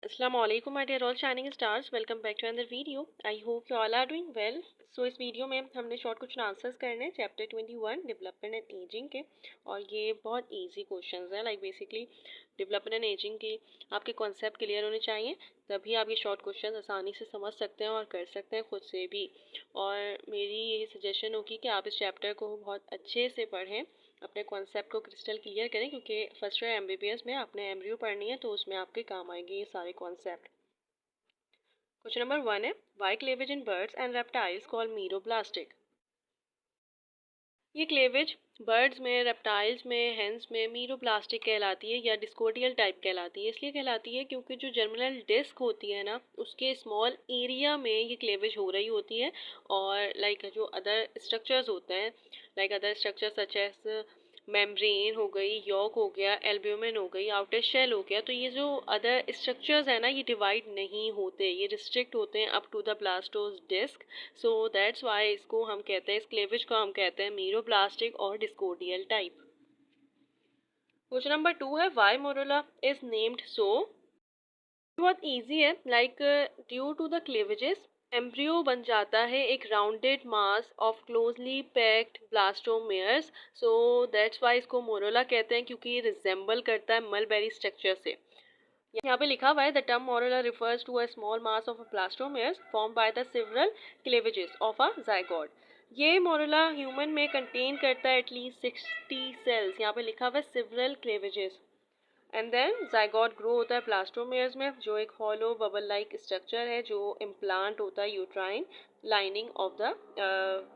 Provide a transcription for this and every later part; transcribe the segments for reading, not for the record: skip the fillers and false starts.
Assalamualaikum my dear all shining stars, welcome back to another video. I hope you all are doing well. So इस video में हमने short question answers करने हैं chapter 21 development and ageing के। और ये बहुत इजी क्वेश्चंस हैं, like basically development and ageing की आपके कॉन्सेप्ट क्लियर होने चाहिए, तभी आप ये शॉर्ट क्वेश्चन आसानी से समझ सकते हैं और कर सकते हैं खुद से भी। और मेरी यही सजेशन होगी कि आप इस चैप्टर को बहुत अच्छे से पढ़ें, अपने कॉन्सेप्ट को क्रिस्टल क्लियर करें, क्योंकि फर्स्ट ईयर एमबीबीएस में आपने एमब्रियो पढ़नी है तो उसमें आपके काम आएंगे ये सारे कॉन्सेप्ट। क्वेश्चन नंबर 1 है, why cleavage in birds and reptiles called meroblastic. ये क्लेवेज बर्ड्स में, रेप्टाइल्स में, हेंस में मीरोब्लास्टिक कहलाती है या डिस्कोडियल टाइप कहलाती है। इसलिए कहलाती है क्योंकि जो जर्मिनल डिस्क होती है ना, उसके स्मॉल एरिया में ये क्लेवेज हो रही होती है। और लाइक जो अदर स्ट्रक्चर्स होते हैं, like other structure such as membrane हो गई, यॉक हो गया, एल्ब्यूमिन हो गई, आउटर शेल हो गया, तो ये जो अदर स्ट्रक्चर्स है ना, ये डिवाइड नहीं होते, ये रिस्ट्रिक्ट होते हैं up to the blastodisc. So that's why इसको हम कहते हैं, इस क्लेवेज को हम कहते हैं मीरोब्लास्टिक और डिस्कोडियल टाइप। क्वेश्चन नंबर 2 है, वाई मोरोला इज नेम्ड सो। बहुत इजी है, like due to the cleavages embryo बन जाता है एक rounded mass of closely packed blastomeres. So that's why इसको मोरोला कहते हैं, क्योंकि ये रिजेंबल करता है मलबेरी स्ट्रक्चर से। यहाँ पे लिखा हुआ है, the term morula refers to a small mass of blastomeres form by the several cleavages of a zygote. ये मोरोला ह्यूमन में कंटेन करता है एटलीस्ट 60 सेल्स। यहाँ पे लिखा हुआ है several cleavages. And then zygote grow होता है ब्लास्टोमेयर्स में, जो एक हॉलो बबल लाइक स्ट्रक्चर है जो इम्प्लांट होता है uterine lining of the,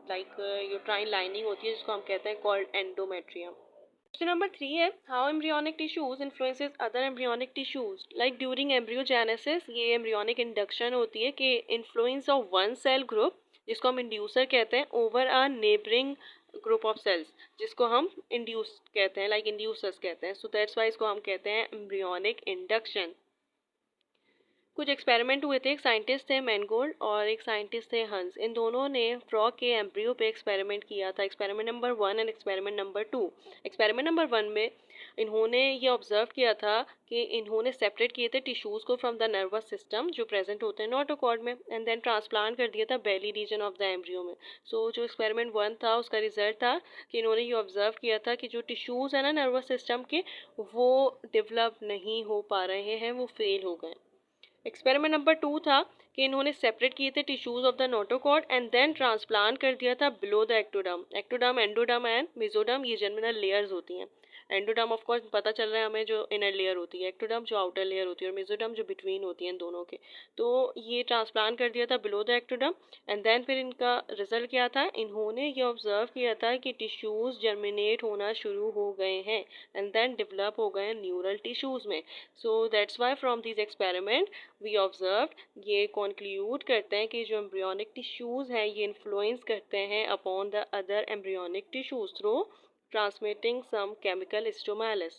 like uterine lining होती है जिसको हम कहते हैं कॉल्ड एंडोमेट्रियम। क्वेश्चन नंबर 3 है, how embryonic tissues influences other embryonic tissues. Like during embryogenesis, ये एम्ब्रियोनिक इंडक्शन होती है कि influence of one cell group, जिसको हम इंड्यूसर कहते हैं, over a neighbouring group of cells, जिसको हम इंड्यूस कहते हैं, लाइक इंड्यूसर्स कहते हैं। सो दैट्स वाई इसको हम कहते हैं एम्ब्रियोनिक इंडक्शन। कुछ एक्सपेरिमेंट हुए थे, एक साइंटिस्ट थे मैनगोल्ड और एक साइंटिस्ट थे हंस। इन दोनों ने फ्रॉग के एम्ब्रियो पे एक्सपेरिमेंट किया था, experiment number 1 and experiment number 2। Experiment number 1 में इन्होंने ये ऑब्जर्व किया था कि इन्होंने सेपरेट किए थे टिश्यूज़ को फ्रॉम द नर्वस सिस्टम जो प्रेजेंट होते हैं नोटोकॉर्ड में, एंड देन ट्रांसप्लांट कर दिया था बेली रीजन ऑफ द एम्ब्रियो में। सो जो एक्सपेरिमेंट 1 था उसका रिजल्ट था कि इन्होंने ये ऑब्जर्व किया था कि जो टिश्यूज़ है ना नर्वस सिस्टम के, वो डेवलप नहीं हो पा रहे हैं, वो फेल हो गए। एक्सपेरिमेंट नंबर 2 था कि इन्होंने सेपरेट किए थे tissues of the notochord and then transplant कर दिया था below the ectoderm. Ectoderm, endoderm and mesoderm ये जर्मिनल लेयर्स होती हैं। एंडोडर्म ऑफ कोर्स पता चल रहा है हमें जो इनर लेयर होती है, एक्टोडर्म जो आउटर लेयर होती है, और मेसोडर्म जो बिटवीन होती है इन दोनों के। तो ये ट्रांसप्लांट कर दिया था below the ectoderm. And then फिर इनका रिजल्ट क्या था, इन्होंने ये ऑब्जर्व किया था कि टिश्यूज जर्मिनेट होना शुरू हो गए हैं एंड देन डेवलप हो गए न्यूरल टिश्यूज में। So that's why from this experiment we observe, ये कंक्लूड करते हैं कि जो एम्ब्रियोनिक टिश्यूज हैं ये इन्फ्लुएंस करते हैं upon the other embryonic tissues through transmitting some chemical stimulus.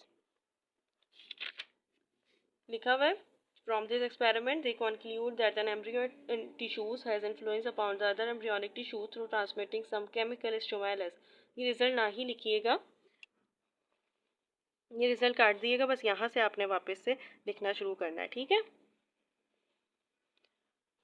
लिखा हुआ है, from this experiment they conclude that an embryo tissues has influence upon the other embryonic tissues through transmitting some chemical stimulus. ये result ना ही लिखिएगा, ये result काट दिएगा, बस यहाँ से आपने वापस से लिखना शुरू करना है, ठीक है।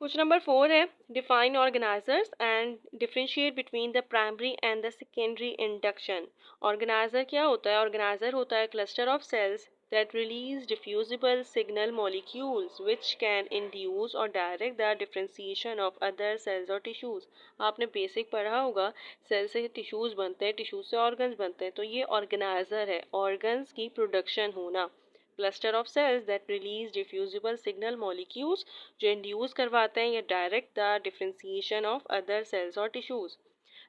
क्वेश्चन नंबर 4 है, define organisers and differentiate between the primary and the secondary induction. Organiser क्या होता है, ऑर्गेनाइजर होता है cluster of cells that release diffusible signal molecules which can induce or direct the differentiation of other cells or tissues। आपने basic पढ़ा होगा, cell से tissues बनते हैं, टिश्यूज से ऑर्गन्स बनते हैं, तो ये ऑर्गेनाइजर है, ऑर्गन्स की प्रोडक्शन होना। Cluster of cells that release diffusible signal molecules, जो इंड्यूस करवाते हैं या direct the differentiation of other cells और टिश्यूज।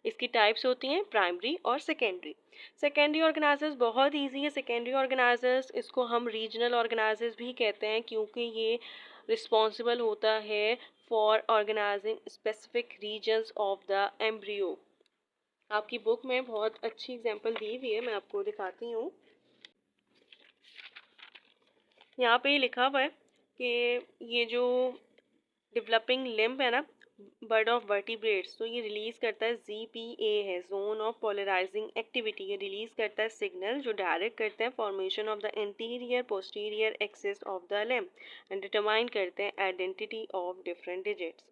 इसकी टाइप्स होती हैं प्राइमरी और सेकेंडरी। सेकेंडरी ऑर्गेनाइजर्स बहुत इजी है। सेकेंडरी ऑर्गेनाइजर्स, इसको हम रीजनल ऑर्गेनाइजर्स भी कहते हैं, क्योंकि ये रिस्पॉन्सिबल होता है for organising specific regions of the embryo. आपकी बुक में बहुत अच्छी एग्जांपल दी हुई है, मैं आपको दिखाती हूँ। यहाँ पे लिखा हुआ है कि ये जो डेवलपिंग लिम्ब है ना, बर्ड ऑफ वर्टिब्रेट्स, तो ये रिलीज करता है ZPA है, जोन ऑफ पोलराइजिंग एक्टिविटी। ये रिलीज करता है सिग्नल जो डायरेक्ट करते हैं formation of the interior posterior axis of the limb and determine करते हैं आइडेंटिटी ऑफ डिफरेंट डिजिट्स।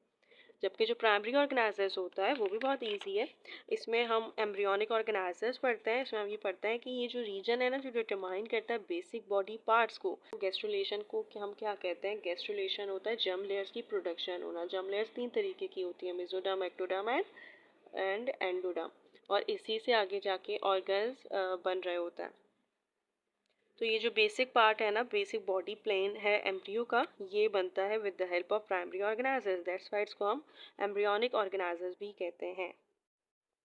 जबकि जो प्राइमरी ऑर्गेनाइजर्स होता है वो भी बहुत इजी है। इसमें हम एम्ब्रियोनिक ऑर्गेनाइजर्स पढ़ते हैं। इसमें हम ये पढ़ते हैं कि ये जो रीजन है ना, जो डिटरमाइन करता है बेसिक बॉडी पार्ट्स को, गैस्ट्रुलेशन को हम क्या कहते हैं, गैस्ट्रुलेशन होता है जर्म लेयर्स की प्रोडक्शन होना। जर्म लेयर्स 3 तरीके की होती है, मेसोडर्म, एक्टोडर्म एंड एंडोडर्म, और इसी से आगे जाके ऑर्गन्स बन रहे होता है। तो ये जो बेसिक पार्ट है ना, बेसिक बॉडी प्लेन है एम्ब्रियो का, ये बनता है with the help of primary organisers. That's why इसको हम एम्ब्रियोनिक ऑर्गेनाइजर्स भी कहते हैं।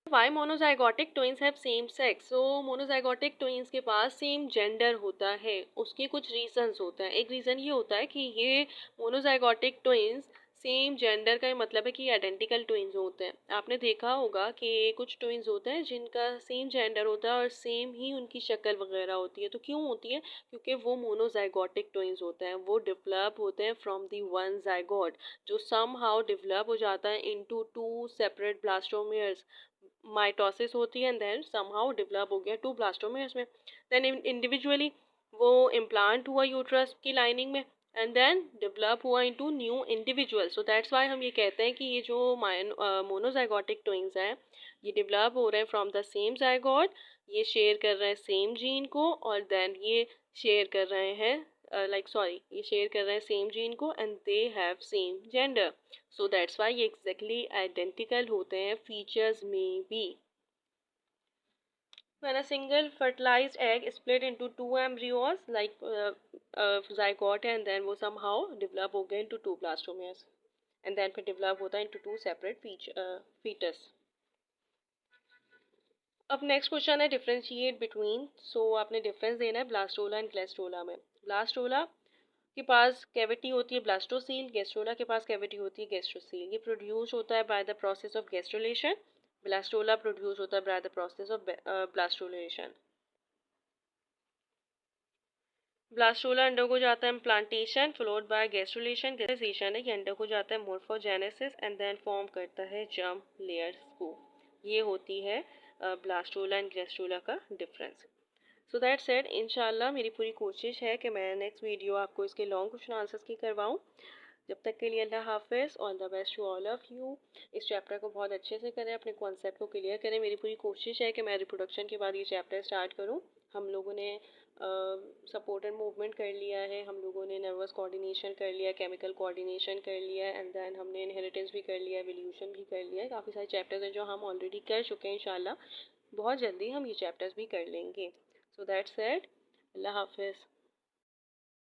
Why monozygotic twins have same sex? So monozygotic twins के पास सेम जेंडर होता है। उसके कुछ रीजंस होते हैं। एक रीज़न ये होता है कि ये मोनोजाइगोटिक ट्विंस सेम जेंडर का मतलब है कि आइडेंटिकल ट्विंस होते हैं। आपने देखा होगा कि कुछ ट्विंस होते हैं जिनका सेम जेंडर होता है और सेम ही उनकी शक्ल वगैरह होती है। तो क्यों होती है? क्योंकि वो मोनोजाइगोटिक ट्विंस होते हैं, वो डेवलप होते हैं फ्रॉम दी वन जाइगोट, जो सम हाउ डेवलप हो जाता है into two separate blastomeres. Mitosis होती है एंड देन समहाउ डेवलप हो गया 2 ब्लास्टोमेयर्स में। देन इंडिविजुअली वो इम्प्लांट हुआ यूट्रस की लाइनिंग में एंड देन डेवलप हुआ into new individual. So that's Y हम ये कहते हैं कि ये जो मोनोजाइगोटिक ट्विंस हैं, ये डेवलप हो रहे हैं फ्रॉम द सेम जाइगोट। ये शेयर कर रहे हैं सेम जीन को और देन ये शेयर कर रहे हैं ये शेयर कर रहे हैं सेम जीन को and they have same gender. So that's Y ये एग्जैक्टली आइडेंटिकल होते हैं फीचर्स में भी। When a single fertilized egg is split into two embryos like zygote है and then वो somehow develop हो गए into two blastomeres and then फिर develop होता है into two separate fetus। अब नेक्स्ट क्वेश्चन है डिफ्रेंशिएट बिटवीन। सो आपने डिफरेंस देना है ब्लास्टोला एंड ग्लेस्ट्रोला में। ब्लास्टोला के पास कैविटी होती है ब्लास्टोसील, गैस्ट्रोला के पास कैविटी होती है गैस्ट्रोसील। ये प्रोड्यूस होता है by the process of gastrulation. Blastula produce होता है by the process of blastulation. Blastula undergo जाता है implantation followed by gastrulation. Gastrulation है ये अंडरगो जाता है मोर्फोजेनेसिस एंड देन फॉर्म करता है जर्म लेयर्स को। ये होती है ब्लास्टोला एंड गैस्ट्रोला का डिफरेंस। सो दैट सेड, इंशाल्लाह मेरी पूरी कोशिश है कि मैं नेक्स्ट वीडियो आपको इसके लॉन्ग क्वेश्चन आंसर्स की करवाऊँ। जब तक के लिए अल्लाह हाफिज़, all the best to all of you. इस चैप्टर को बहुत अच्छे से करें, अपने कॉन्सेप्ट को क्लियर करें। मेरी पूरी कोशिश है कि मैं रिप्रोडक्शन के बाद ये चैप्टर स्टार्ट करूँ। हम लोगों ने सपोर्ट एंड मूवमेंट कर लिया है, हम लोगों ने नर्वस कोऑर्डिनेशन कर लिया है, केमिकल कोऑर्डिनेशन कर लिया है एंड देन हमने इनहेरिटेंस भी कर लिया है, एवोल्यूशन भी कर लिया है। काफ़ी सारे चैप्टर्स हैं जो हम ऑलरेडी कर चुके हैं। इंशाल्लाह बहुत जल्दी हम ये चैप्टर्स भी कर लेंगे। सो दैट्स इट, अल्लाह हाफिज़।